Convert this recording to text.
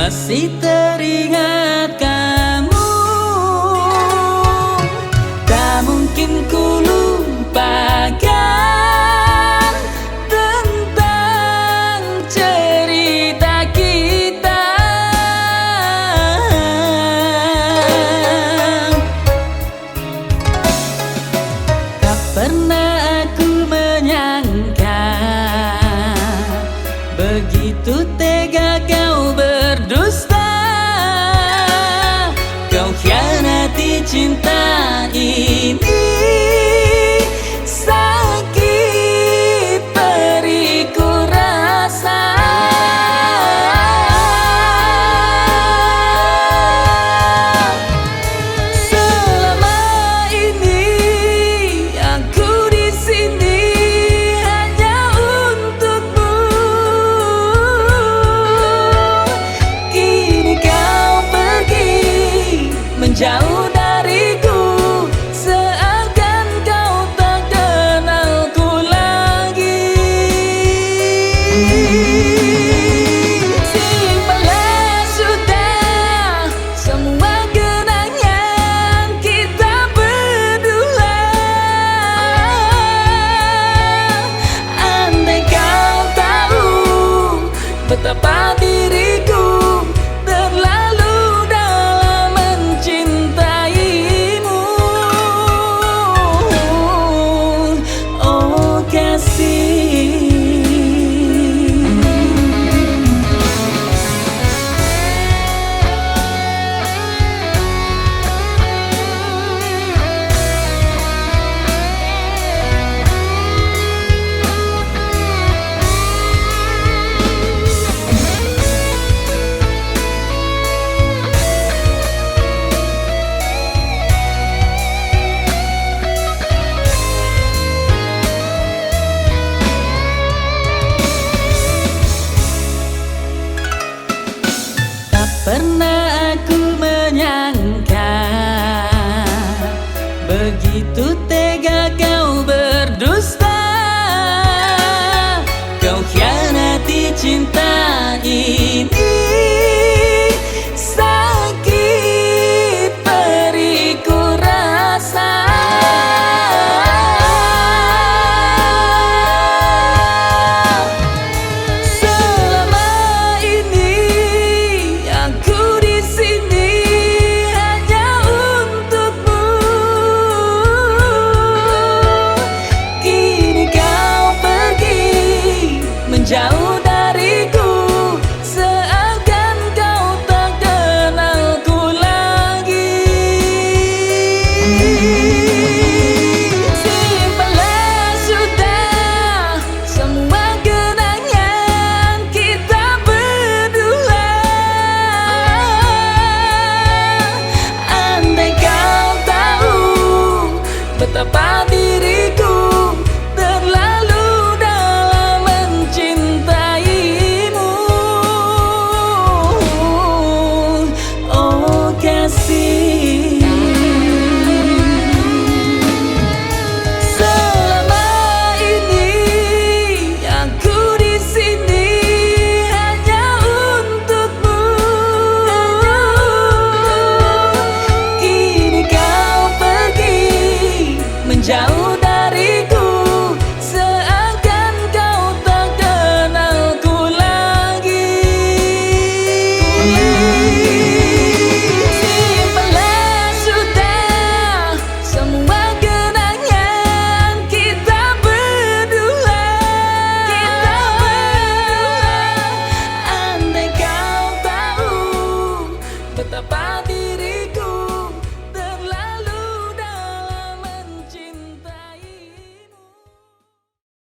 Masih teringat kamu, tak mungkin ku lupakan tentang cerita kita. Tak pernah aku menyangka begitu tega kau berdusta. Kau khianati cinta ini, sakit beriku rasa. Selama ini aku di sini hanya untukmu. Kini kau pergi menjauh dariku, seakan kau tak kenalku lagi. Simpanlah sudah semua kenangan kita berdua. Andai kau tahu betapa diriku terlalu dalam mencintaimu. Oh kasih, tak pernah aku menyangka begitu tega kau